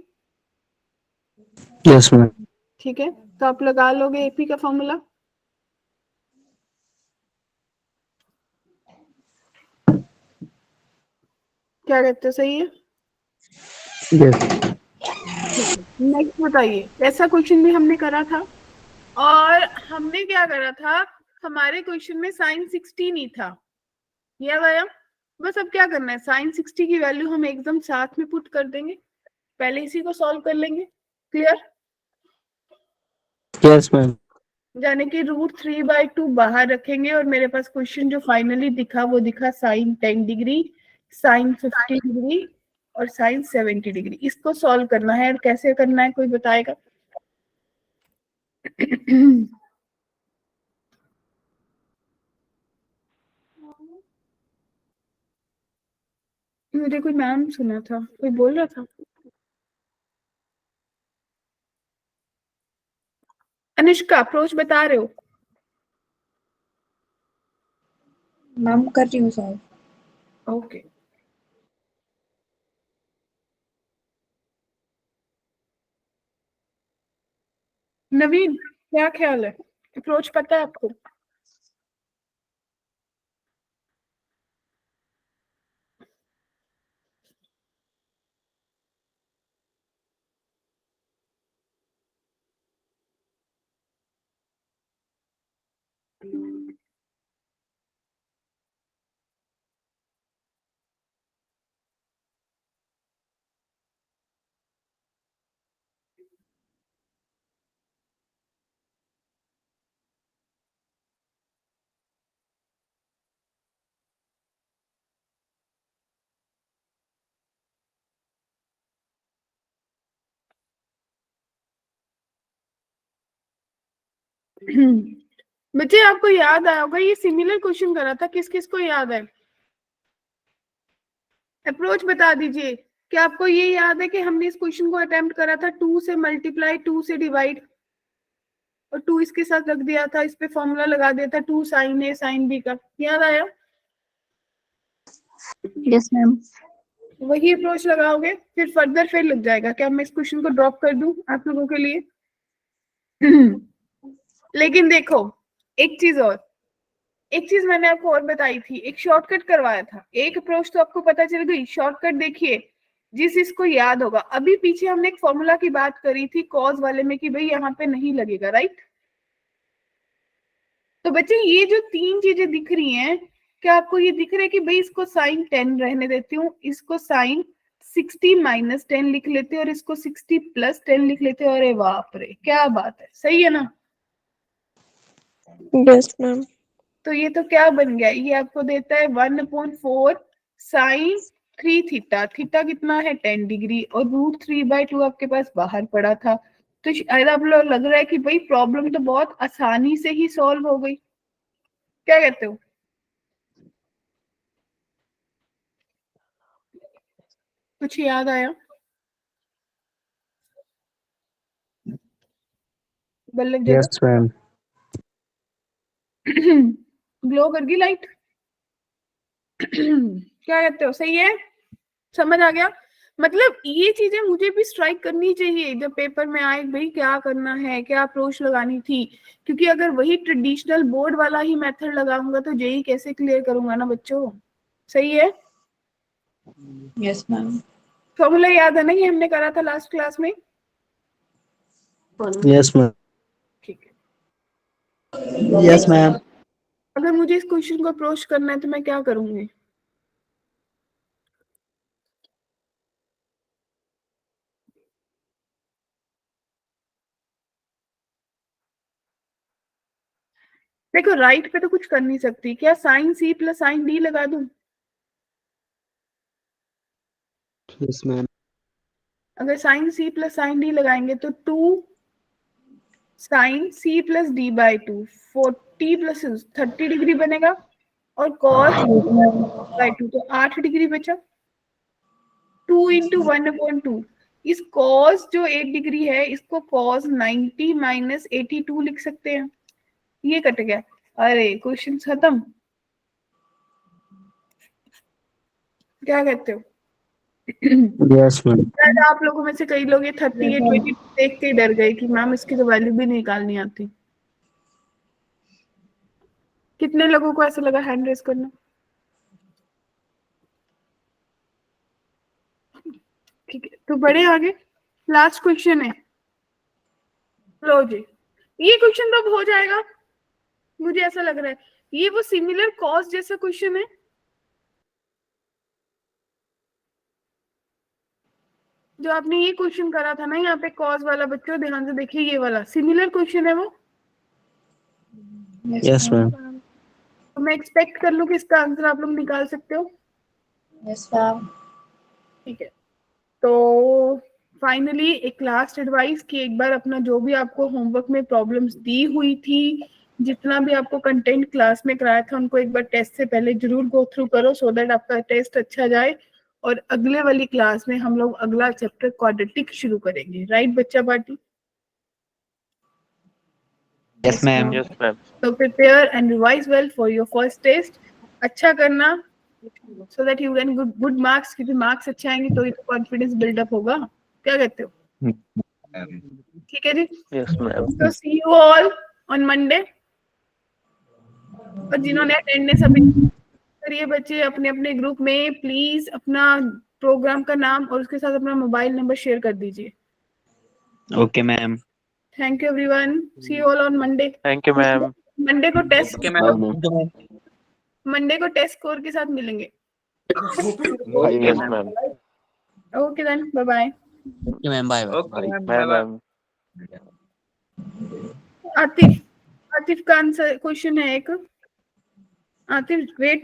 Yes ma'am. ठीक है, तो आप लगा लोगे एपी का फॉर्मूला। क्या कहते हो, सही है? यस। नेक्स्ट बताइए, ऐसा क्वेश्चन भी हमने करा था, और हमने क्या करा था, हमारे क्वेश्चन में साइन 60 नहीं था, याद आया? बस अब क्या करना है, साइन 60 की वैल्यू हम एकदम साथ में पुट कर देंगे, पहले इसी को सॉल्व कर लेंगे, क्लियर? Yes, ma'am. यानी कि √3/2 बाहर रखेंगे और मेरे पास क्वेश्चन जो फाइनली दिखा वो दिखा sin 10 डिग्री, sin 50 डिग्री और sin 70 डिग्री। इसको सॉल्व करना है और कैसे करना है कोई बताएगा? मुझे कोई मैम सुना था, कोई बोल रहा था। अनुष्का अप्रोच बता रहे हो? मैम कर रही हूँ सॉल्व। ओके। नवीन क्या ख्याल है, अप्रोच पता है आपको? बच्चे आपको याद आया होगा ये सिमिलर क्वेश्चन करा था, किस किस को याद है? अप्रोच बता दीजिए। क्या आपको ये याद है कि हमने इस क्वेश्चन को अटेम्प्ट करा था 2 से मल्टीप्लाई 2 से डिवाइड और 2 इसके साथ रख दिया था, इस पे फॉर्मूला लगा दिया था 2 sin A sin B का, याद आया? Yes, ma'am. वही अप्रोच लगाओगे फिर फर्दर फिर लग जाएगा। क्या मैं इस क्वेश्चन को ड्रॉप कर दूं आप लोगों के लिए? लेकिन देखो एक चीज मैंने आपको और बताई थी, एक शॉर्टकट करवाया था। एक अप्रोच तो आपको पता चल गई, शॉर्टकट देखिए जिस इसको याद होगा। अभी पीछे हमने एक फॉर्मूला की बात करी थी कॉज वाले में कि भाई यहाँ पे नहीं लगेगा, राइट? तो बच्चे ये जो 3 चीजें दिख रही हैं, क्या आपको ये दिख रहा है कि भाई इसको sin 10 रहने देती हूँ, इसको sin 60 - 10 लिख लेते हैं और इसको 60 + 10 लिख लेते हैं। अरे बाप रे क्या बात है, सही है ना? Yes, ma'am. तो ये तो क्या बन गया, ये आपको देता है 1/4 sin 3 थीटा। थीटा कितना है 10 डिग्री और √3/2 आपके पास बाहर पड़ा था। तो शायद आप लोग लग रहा है कि भाई प्रॉब्लम तो बहुत आसानी से ही सॉल्व हो गई। क्या कहते हो? कुछ याद आया? Ballabh Yes, ma'am. ग्लो कर गई लाइट? क्या कहते हो, सही है? समझ आ गया? मतलब ये चीजें मुझे भी स्ट्राइक करनी चाहिए जब पेपर में आए, भाई क्या करना है, क्या अप्रोच लगानी थी। क्योंकि अगर वही ट्रेडिशनल बोर्ड वाला ही मेथड लगाऊंगा तो जेई कैसे क्लियर करूंगा ना बच्चों। सही है? Yes ma'am. फॉर्मूला याद है ना, ये हमने करा था लास्ट क्लास में। Yes, ma'am. ठीक है। Yes, ma'am. अगर मुझे इस क्वेश्चन को अप्रोच करना है तो मैं क्या करूंगी? देखो राइट पे तो कुछ कर नहीं सकती, क्या sin C + sin D लगा दूं? Yes, ma'am. अगर sin C + sin D लगाएंगे तो 2 sin C + D/2 40 + 30 डिग्री बनेगा और cos D/2 तो 8 डिग्री बचा। 2 × 1/2 इस cos जो 8 डिग्री है इसको cos 90 - 82 लिख सकते हैं। ये कट गया। अरे क्वेश्चन खत्म। क्या कहते हो? Yes, ma'am. शायद आप लोगों में से कई लोग ये 38 22 देख के डर गए कि मैम इसकी तो वैल्यू भी निकालनी आती। कितने लोगों को ऐसा लगा? हैंड रेस करना। ठीक है तो बढ़े आगे। लास्ट क्वेश्चन है, लो जी। ये क्वेश्चन तो अब हो जाएगा, मुझे ऐसा लग रहा है। ये वो सिमिलर कॉज जैसा क्वेश्चन है जो आपने ये क्वेश्चन करा था ना यहाँ पे कॉस वाला, बच्चों ध्यान से देखिए, ये वाला सिमिलर क्वेश्चन है वो। Yes, ma'am. तो मैं एक्सपेक्ट कर लूँ कि इसका आंसर आप लोग निकाल सकते हो। Yes ma'am. ठीक है, तो फाइनली एक लास्ट एडवाइस कि एक बार अपना जो भी आपको होमवर्क में प्रॉब्लम्स दी हुई थी, जितना भी आपको कंटेंट क्लास में कराया था, उनको एक बार टेस्ट से पहले जरूर गो थ्रू करो, सो दैट आपका टेस्ट अच्छा जाए। और अगले वाली क्लास में हम लोग अगला चैप्टर क्वाड्रेटिक शुरू करेंगे, राइट बच्चा party? Yes ma'am. Yes ma'am. तो prepare and revise well for your first test. अच्छा करना so that you get good marks, क्योंकि मार्क्स अच्छे आएंगे तो ही तो कॉन्फिडेंस बिल्डअप होगा। क्या कहते हो? ठीक है जी। Yes ma'am. तो see you all on Monday. और जिन्होंने अटेंडेंस अभी करिए बच्चे, अपने अपने ग्रुप में प्लीज अपना प्रोग्राम का नाम और उसके साथ अपना मोबाइल नंबर शेयर कर दीजिए। Okay ma'am. Thank you everyone, see you all on Monday. Thank you ma'am. Monday को टेस्ट ओके मैम। मंडे को टेस्ट स्कोर के साथ मिलेंगे। Yes ma'am. Okay then, bye bye. Okay ma'am, bye bye. Bye ma'am. Atif, Atif का answer question है एक। Atif wait